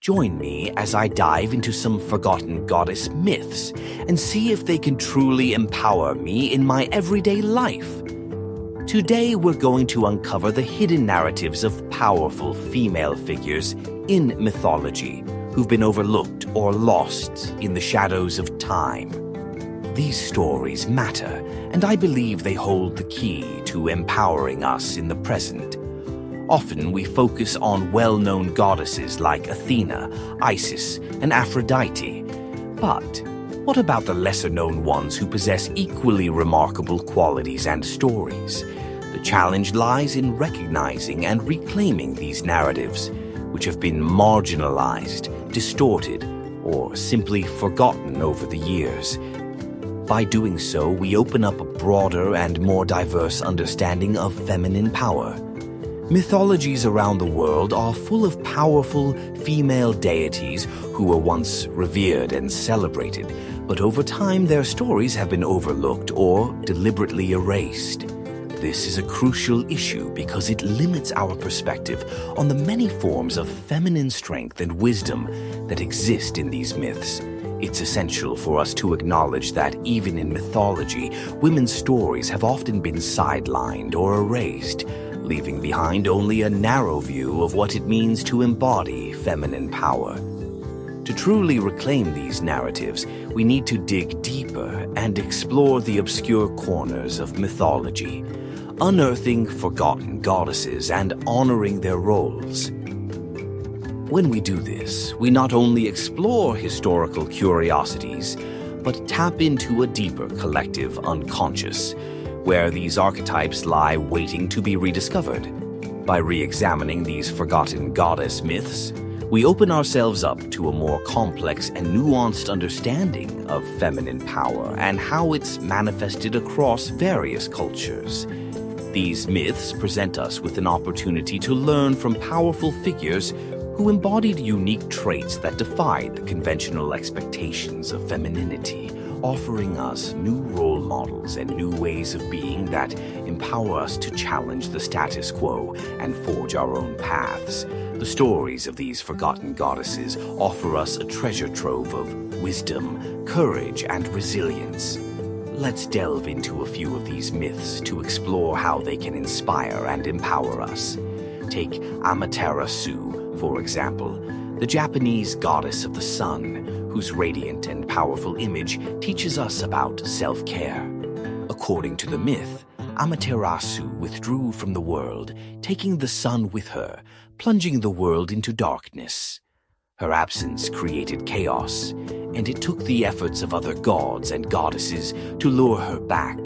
Join me as I dive into some forgotten goddess myths and see if they can truly empower me in my everyday life. Today, we're going to uncover the hidden narratives of powerful female figures in mythology who've been overlooked or lost in the shadows of time. These stories matter, and I believe they hold the key to empowering us in the present. Often we focus on well-known goddesses like Athena, Isis, and Aphrodite. But what about the lesser-known ones who possess equally remarkable qualities and stories? The challenge lies in recognizing and reclaiming these narratives, which have been marginalized, distorted, or simply forgotten over the years. By doing so, we open up a broader and more diverse understanding of feminine power. Mythologies around the world are full of powerful female deities who were once revered and celebrated, but over time their stories have been overlooked or deliberately erased. This is a crucial issue because it limits our perspective on the many forms of feminine strength and wisdom that exist in these myths. It's essential for us to acknowledge that even in mythology, women's stories have often been sidelined or erased, leaving behind only a narrow view of what it means to embody feminine power. To truly reclaim these narratives, we need to dig deeper and explore the obscure corners of mythology, unearthing forgotten goddesses and honoring their roles. When we do this, we not only explore historical curiosities, but tap into a deeper collective unconscious, where these archetypes lie waiting to be rediscovered. By re-examining these forgotten goddess myths, we open ourselves up to a more complex and nuanced understanding of feminine power and how it's manifested across various cultures. These myths present us with an opportunity to learn from powerful figures who embodied unique traits that defied the conventional expectations of femininity, offering us new role models and new ways of being that empower us to challenge the status quo and forge our own paths. The stories of these forgotten goddesses offer us a treasure trove of wisdom, courage, and resilience. Let's delve into a few of these myths to explore how they can inspire and empower us. Take Amaterasu, for example, the Japanese goddess of the sun, whose radiant and powerful image teaches us about self-care. According to the myth, Amaterasu withdrew from the world, taking the sun with her, plunging the world into darkness. Her absence created chaos, and it took the efforts of other gods and goddesses to lure her back.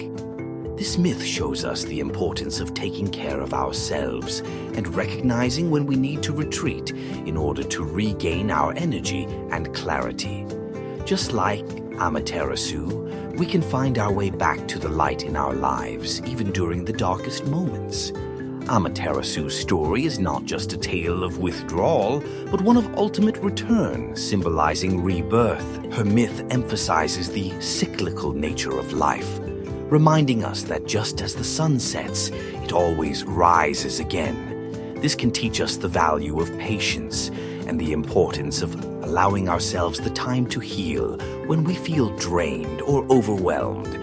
This myth shows us the importance of taking care of ourselves and recognizing when we need to retreat in order to regain our energy and clarity. Just like Amaterasu, we can find our way back to the light in our lives, even during the darkest moments. Amaterasu's story is not just a tale of withdrawal, but one of ultimate return, symbolizing rebirth. Her myth emphasizes the cyclical nature of life, reminding us that just as the sun sets, it always rises again. This can teach us the value of patience and the importance of allowing ourselves the time to heal when we feel drained or overwhelmed.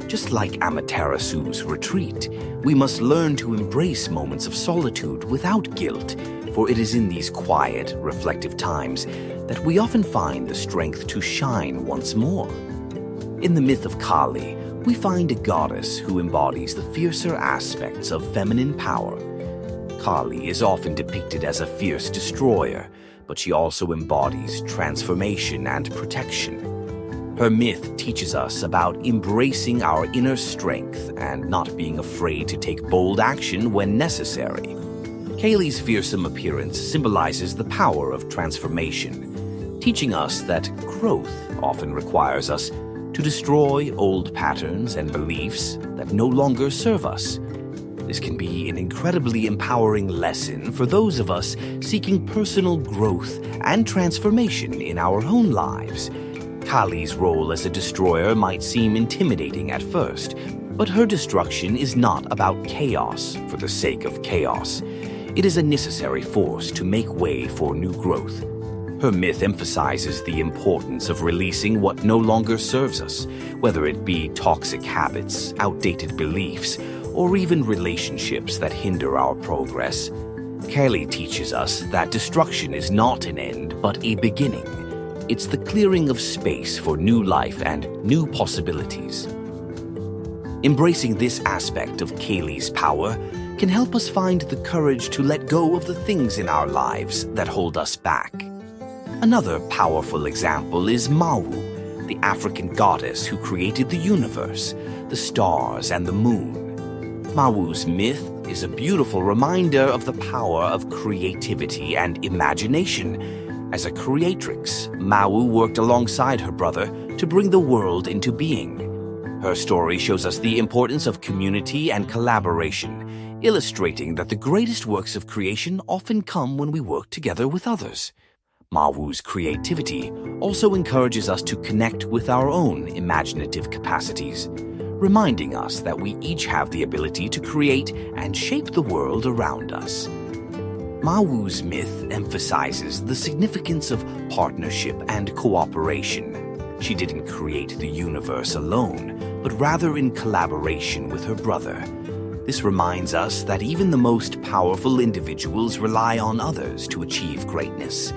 Just like Amaterasu's retreat, we must learn to embrace moments of solitude without guilt, for it is in these quiet, reflective times that we often find the strength to shine once more. In the myth of Kali, we find a goddess who embodies the fiercer aspects of feminine power. Kali is often depicted as a fierce destroyer, but she also embodies transformation and protection. Her myth teaches us about embracing our inner strength and not being afraid to take bold action when necessary. Kali's fearsome appearance symbolizes the power of transformation, teaching us that growth often requires us to destroy old patterns and beliefs that no longer serve us. This can be an incredibly empowering lesson for those of us seeking personal growth and transformation in our own lives. Kali's role as a destroyer might seem intimidating at first, but her destruction is not about chaos for the sake of chaos. It is a necessary force to make way for new growth. Her myth emphasizes the importance of releasing what no longer serves us, whether it be toxic habits, outdated beliefs, or even relationships that hinder our progress. Kali teaches us that destruction is not an end, but a beginning. It's the clearing of space for new life and new possibilities. Embracing this aspect of Kali's power can help us find the courage to let go of the things in our lives that hold us back. Another powerful example is Mawu, the African goddess who created the universe, the stars, and the moon. Mawu's myth is a beautiful reminder of the power of creativity and imagination. As a creatrix, Mawu worked alongside her brother to bring the world into being. Her story shows us the importance of community and collaboration, illustrating that the greatest works of creation often come when we work together with others. Mawu's creativity also encourages us to connect with our own imaginative capacities, reminding us that we each have the ability to create and shape the world around us. Mawu's myth emphasizes the significance of partnership and cooperation. She didn't create the universe alone, but rather in collaboration with her brother. This reminds us that even the most powerful individuals rely on others to achieve greatness.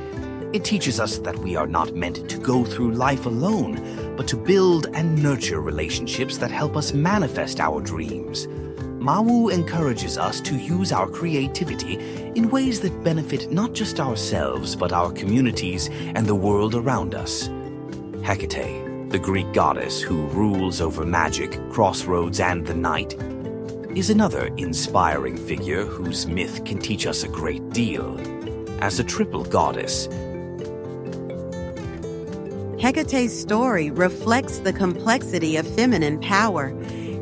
It teaches us that we are not meant to go through life alone, but to build and nurture relationships that help us manifest our dreams. Mawu encourages us to use our creativity in ways that benefit not just ourselves, but our communities and the world around us. Hecate, the Greek goddess who rules over magic, crossroads, and the night, is another inspiring figure whose myth can teach us a great deal. As a triple goddess, Hecate's story reflects the complexity of feminine power,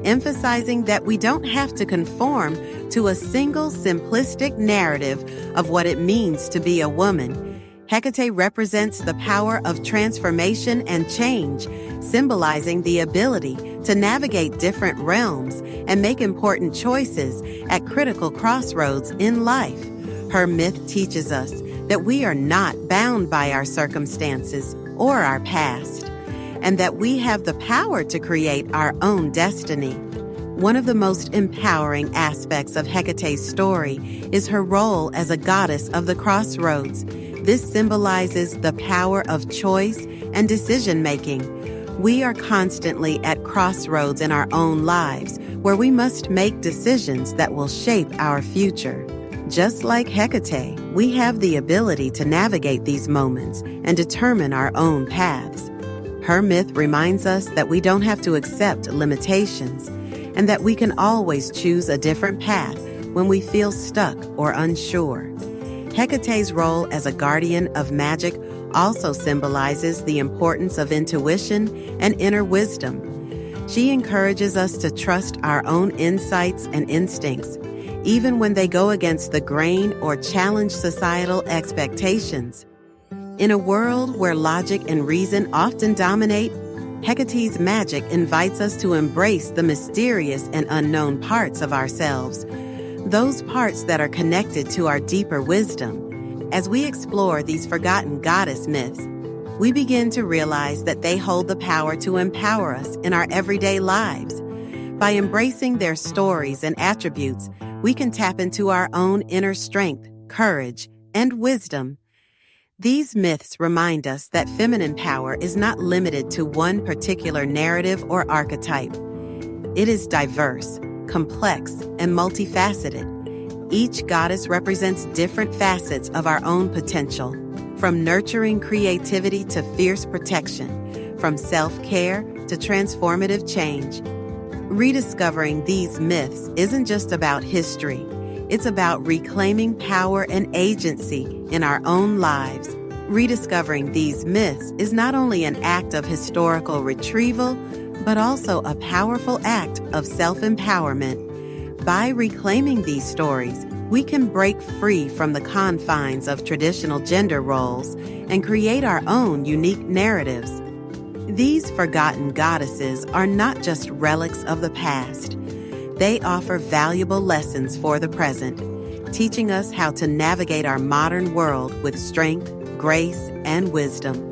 emphasizing that we don't have to conform to a single simplistic narrative of what it means to be a woman. Hecate represents the power of transformation and change, symbolizing the ability to navigate different realms and make important choices at critical crossroads in life. Her myth teaches us that we are not bound by our circumstances or our past, and that we have the power to create our own destiny. One of the most empowering aspects of Hecate's story is her role as a goddess of the crossroads. This symbolizes the power of choice and decision-making. We are constantly at crossroads in our own lives, where we must make decisions that will shape our future. Just like Hecate, we have the ability to navigate these moments and determine our own paths. Her myth reminds us that we don't have to accept limitations, and that we can always choose a different path when we feel stuck or unsure. Hecate's role as a guardian of magic also symbolizes the importance of intuition and inner wisdom. She encourages us to trust our own insights and instincts, even when they go against the grain or challenge societal expectations. In a world where logic and reason often dominate, Hecate's magic invites us to embrace the mysterious and unknown parts of ourselves, those parts that are connected to our deeper wisdom. As we explore these forgotten goddess myths, we begin to realize that they hold the power to empower us in our everyday lives. By embracing their stories and attributes, we can tap into our own inner strength, courage, and wisdom. These myths remind us that feminine power is not limited to one particular narrative or archetype. It is diverse, complex, and multifaceted. Each goddess represents different facets of our own potential, from nurturing creativity to fierce protection, from self-care to transformative change. Rediscovering these myths isn't just about history. It's about reclaiming power and agency in our own lives. Rediscovering these myths is not only an act of historical retrieval, but also a powerful act of self-empowerment. By reclaiming these stories, we can break free from the confines of traditional gender roles and create our own unique narratives. These forgotten goddesses are not just relics of the past. They offer valuable lessons for the present, teaching us how to navigate our modern world with strength, grace, and wisdom.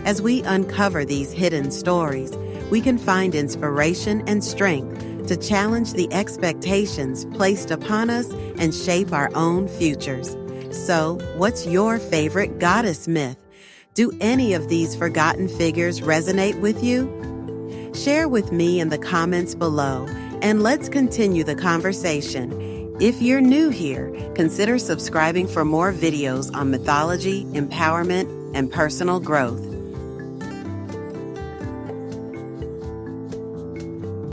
As we uncover these hidden stories, we can find inspiration and strength to challenge the expectations placed upon us and shape our own futures. So, what's your favorite goddess myth? Do any of these forgotten figures resonate with you? Share with me in the comments below, and let's continue the conversation. If you're new here, consider subscribing for more videos on mythology, empowerment, and personal growth.